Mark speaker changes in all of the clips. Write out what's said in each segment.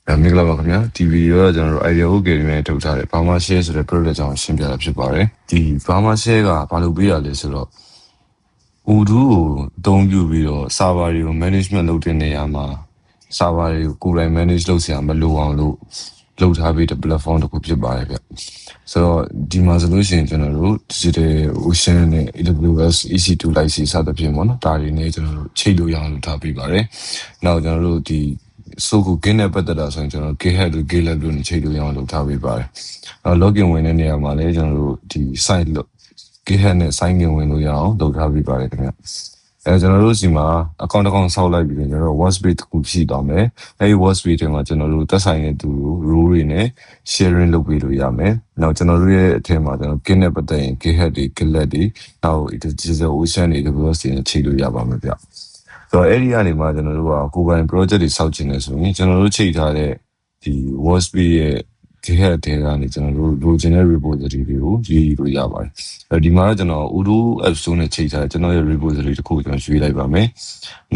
Speaker 1: မင်္ဂလာပါခင်ဗျာဒီဗီဒီယိုကကျွန်တော်တို့ idea okay တွေနဲ့ထုတ်ထားတယ် Burma share ဆိုတဲ့ product ကြောင့်ရှင်းပြတာဖြစ်ပါတယ်ဒီ Burma share ကဘာလို့ပေးရလဲဆိုတော့ Udu ကိုအသုံးပြုပြီးတော့ server တွေကို management လုပ်တဲ့နေရာမှာ server တွေကိုကိုယ်တိုင် manage လုပ်စရာမလိုအောင်လို့လုပ်ထားပြီးတဲ့ platform တစ်ခုဖြစ်ပါတယ်ဗျဆိုတော့ဒီမှာဆိုလို့ရှိရင်ကျွန်တော်တို့ digital ocean နဲ့ AWS EC2 license စသဖြင့်ပေါ့နော်ဒါတွေနဲ့ကျွန်တော်တို့ချိန်လို့ရအောင်လုပ်ထားပေးပါတယ်နောက်ကျွန်တော်တို့ဒီဆိုကို gain နဲ့ပတ်သက်တာဆိုရင်ကျွန်တော် GitHub တို့ GitLab တို့နဲ့ချိန်လို့ရအောင်လုပ်ထားပေးပါတယ်login ဝင်တဲ့နေရာမှာလည်းကျွန်တော်တို့ဒီ site လို့ GitHub နဲ့ sign in ဝင်လို့ရအောင်လုပ်ထားပေးပါတယ်ခင်ဗျကျွန်တော်တို့စီမှာ account တစ်ခုဆောက်လိုက်ပြီးကျွန်တော်တို့ workspace တစ်ခုရှိသွားမယ်အဲဒီ workspace တွေမှာကျွန်တော်တို့သက်ဆိုင်တဲ့သူ role တွေနဲ့ sharing လုပ်ပေးလို့ရမယ်နောက်ကျွန်တော်တို့ရဲ့အထက်မှာကျွန်တော် Git နဲ့ပတ်သက်ရင် GitHub တွေ GitLab တွေနောက် Digital Ocean တွေ AWS တွေနဲ့ချိန်လို့ရပါမယ်ဗျဆိုတော့အဲ့ဒီကနေမှကျွန်တော်တို့ကကိုယ်ပိုင် project တွေဆောက်ချင်တယ်ဆိုရင်ကျွန်တော်တို့ချိန်ထားတဲ့ဒီ workspace ရဲ့ GitHub ထဲကနေကျွန်တော်တို့လိုချင်တဲ့ repository တွေကိုရွေးလို့ရပါတယ်ဒီမှာတော့ကျွန်တော် Udo App Store နဲ့ချိန်ထားတဲ့ကျွန်တော်ရဲ့ repository တစ်ခုကျွန်တော်ရွေးလိုက်ပါမယ်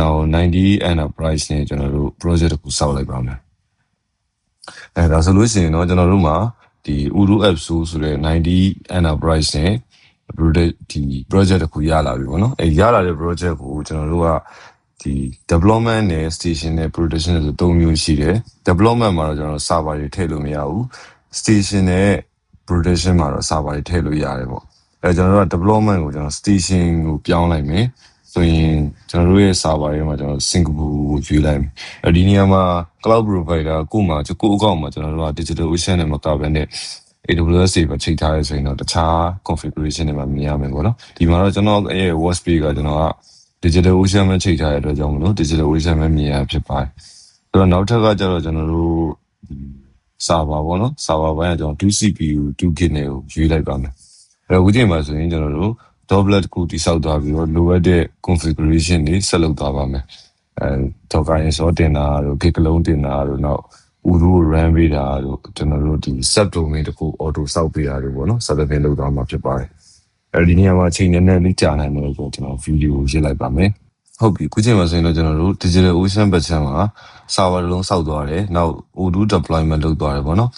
Speaker 1: နောက်90 enterprise နဲ့ကျွန်တော်တို့ project တစ်ခုဆောက်လိုက်ပါမယ်ဒါဆိုလို့ရှိရင်တော့ကျွန်တော်တို့မှာဒီ Udo App Store ဆိုတဲ့90 enterprise နဲ့ project တစ်ခုရလာပြီပေါ့နော်ရလာတဲ့ project ကိုကျွန်တော်တို့ကဒီ development နဲ့ station နဲ့ production ဆိုသုံးမျိုးရှိတယ် development မှာတော့ကျွန်တော် server တွေထည့်လို့မရဘူး station နဲ့ production မှာတော့ server တွေထည့်လို့ရတယ်ပေါ့ကျွန်တော်တို့က development ကိုကျွန်တော် station ကိုပြောင်းလိုက်မယ်ဆိုရင်ကျွန်တော်တို့ရဲ့ server တွေမှာကျွန်တော် Singapore ကိုရွေးလိုက်မယ်ဒီနေရာမှာ cloud provider ကိုမှာကိုအကောင့်မှာကျွန်တော်တို့က digital ocean နဲ့မကဘဲနဲ့AWS တွေပဲချိန်ထားရဆိုရင်တော့တခြား configuration တွေမှာမြင်ရမယ်ပေါ့နော်ဒီမှာတော့ကျွန်တော်ရဲ့ workspace ကကျွန်တော်က digital ocean မှာချိန်ထားရတဲ့အတွက်ကြောင့်မလို့ digital ocean မှာမြင်ရဖြစ်ပါတယ်ဆိုတော့နောက်ထပ်ကကျတော့ကျွန်တော်တို့ server ပေါ့နော် server ဘိုင်းကကျွန်တော် 2CPU 2GB နဲ့ကိုရွေးလိုက်ပါမယ်အခုချိန်မှာဆိုရင်ကျွန်တော်တို့ doublet ကိုတိစောက်သွားပြီးတော့လိုအပ်တဲ့ configuration တွေဆက်လုပ်သွားပါမယ်Docker install တင်တာတို့ Git ကလုံးတင်တာတို့နောက်Udo run ပေးတာတို့ကျွန်တော်တို့ဒီ subdomain တခု auto စောက်ပေးတာတို့ပေါ့နော် subdomain လောက်သွားမှာဖြစ်ပါတယ်ဒီနေရာမှာအချိန်နဲ့လေးကြာနိုင်လို့ကျွန်တော် video ကိုရေးလိုက်ပါမယ်ဟုတ်ပြီခုချိန်မှာဆိုရင်တော့ကျွန်တော်တို့ digital ocean ဘက်ချမ်းမှာ server လုံးစောက်သွားတယ်နောက် Udo deployment လုပ်သွားတယ်ပေါ့နော်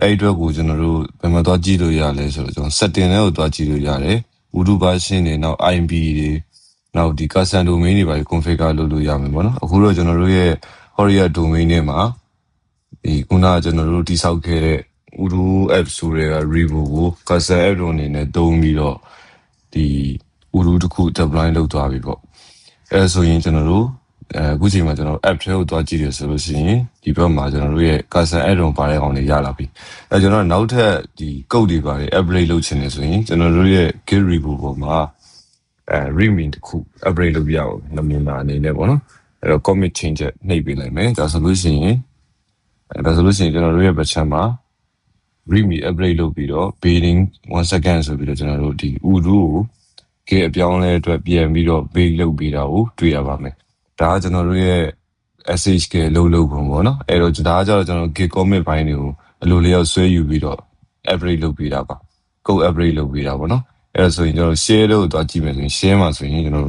Speaker 1: အဲ့ဒီအတွက်ကိုကျွန်တော်တို့ဘယ်မှာသွားကြည့်လို့ရလဲဆိုတော့ကျွန်တော် setting တွေကိုသွားကြည့်လို့ရတယ် Udo version တွေနောက် IMP တွေနောက်ဒီ custom domain တွေပါ configure လုပ်လို့ရမယ်ပေါ့နော်အခုတော့ကျွန်တော်တို့ရဲ့ Horia domain ထဲမှာဒီခုနကကျွန်တော်တို့တိစောက်ခဲ့တဲ့ Udo app ဆိုတဲ့ Revo ကို custom app အနေနဲ့သုံးပြီးတော့ဒီ Udo တခု deploy လုပ်သွားပြီပေါ့ဆိုရင်ကျွန်တော်တို့အခုချိန်မှာကျွန်တော် app ထဲကိုသွားကြည့်ရဆိုလို့ရှိရင်ဒီဘက်မှာကျွန်တော်တို့ရဲ့ custom add on ပါတဲ့အောင်တွေရလာပြီကျွန်တော်နောက်ထပ်ဒီ code တွေပါတယ် upgrade လုပ်ချင်တယ်ဆိုရင်ကျွန်တော်တို့ရဲ့ Git Repo ပေါ်မှာremake တခု upgrade လုပ်ပြအောင်နမူနာအနေနဲ့ပေါ့နော်တော့ commit change နှိပ်ပေးလိုက်မယ်ဒါဆိုလို့ရှိရင်ကျွန်တော်တို့ရဲ့ batch မှာ remake upgrade လုပ်ပြီးတော့ building 1 second ဆိုပြီးတော့ကျွန်တော်တို့ဒီ Udo ကို Git အပြောင်းလဲအတွက်ပြန်ပြီးတော့ build လုပ်ပေးတာကိုတွေ့ရပါမယ်ဒါကကျွန်တော်တို့ရဲ့ SHK လုပ်ပုံပေါ့နော်အဲ့တော့ဒါကကျတော့ကျွန်တော် Git commit ဘိုင်းတွေကိုအလိုလျောက်ဆွဲယူပြီးတော့ upgrade လုပ်ပေးတာပါ code upgrade လုပ်ပေးတာပေါ့နော်အဲ့ဒါဆိုရင်ကျွန်တော် share လို့သွားကြည့်မယ်ဆိုရင် share မှာဆိုရင်ကျွန်တော်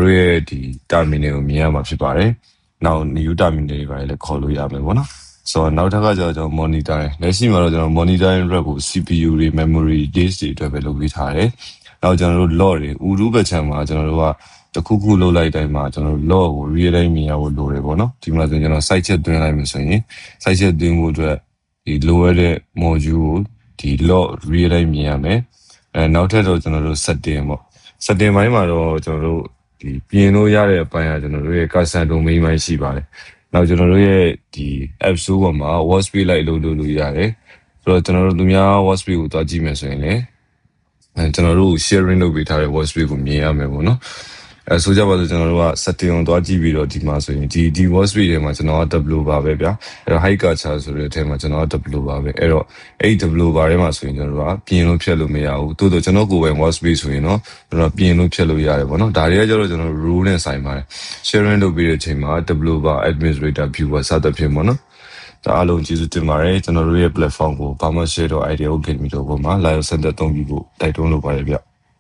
Speaker 1: တို့ရဲ့ဒီ terminal ကိုမြင်ရမှာဖြစ်ပါတယ်နောက် new terminal တွေပါလည်းခေါ်လို့ရမယ်ပေါ့နော်ဆိုတော့နောက်ထပ်ကကျတော့ကျွန်တော် monitoring လက်ရှိမှာတော့ကျွန်တော် monitoring rep ကို CPU တွေ memory disk တွေအတွက်ပဲလုပ်ပေးထားတယ်နောက်ကျွန်တော်တို့ log တွေ Udo ဘက်ချမ်းမှာကျွန်တော်တို့ကတခုခုလုပ်လိုက်တိုင်းမှာကျွန်တော်တို့ log ကို real time မြင်ရဖို့လိုတယ်ပေါ့နော်ဒီမှာဆိုရင်ကျွန်တော် site check သွင်းလိုက်မယ်ဆိုရင် site check သွင်းဖို့အတွက်ဒီလိုရတဲ့ module ကိုဒီ log real time မြင်ရမယ်နောက်ထပ်တော့ကျွန်တော်တို့ setting ပေါ့ setting ဘိုင်းမှာတော့ကျွန်တော်တို့ဒီပြင်လို့ရတဲ့အပိုင်းကကျွန်တော်တို့ရဲ့ custom domain ဘိုင်းရှိပါတယ်နောက်ကျွန်တော်တို့ရဲ့ဒီ app store ပေါ်မှာ workspace လိုက်လုပ်လို့ရတယ်ဆိုတော့ကျွန်တော်တို့သူများ workspace ကိုသွားကြည့်မယ်ဆိုရင်လည်းကျွန်တော်တို့ sharing လုပ်ပေးထားတဲ့ workspace ကိုမြင်ရမယ်ပေါ့နော်ဆိုကြပါစို့ကျွန်တော်တို့က setting ကိုသွားကြည့်ပြီးတော့ဒီမှာဆိုရင်ဒီ workspace ထဲမှာကျွန်တော်က developer ပဲဗျာအဲ့တော့ high culture ဆိုတဲ့အထဲမှာကျွန်တော်က developer ပဲအဲ့တော့အဲ့ developer ထဲမှာဆိုရင်ကျွန်တော်တို့ကပြင်လို့ဖြတ်လို့မရဘူးတိုးတော့ကျွန်တော်ကိုယ်ပိုင် workspace ဆိုရင်တော့ကျွန်တော်ပြင်လို့ဖြတ်လို့ရတယ်ပေါ့နော်ဒါတွေကကျတော့ကျွန်တော် rule နဲ့ဆိုင်ပါတယ် sharing လုပ်ပြီးတဲ့အချိန်မှာ developer administrator viewer စသဖြင့်ပေါ့နော်ဒါအားလုံးကျေးဇူးတင်ပါတယ်ကျွန်တော်တို့ရဲ့ platform ကို Burma share.idea ကို game တို့ပေါ်မှာ live ဆက်သက်သုံးပြီးဖို့တိုက်တွန်းလိုပါတယ်ဗျ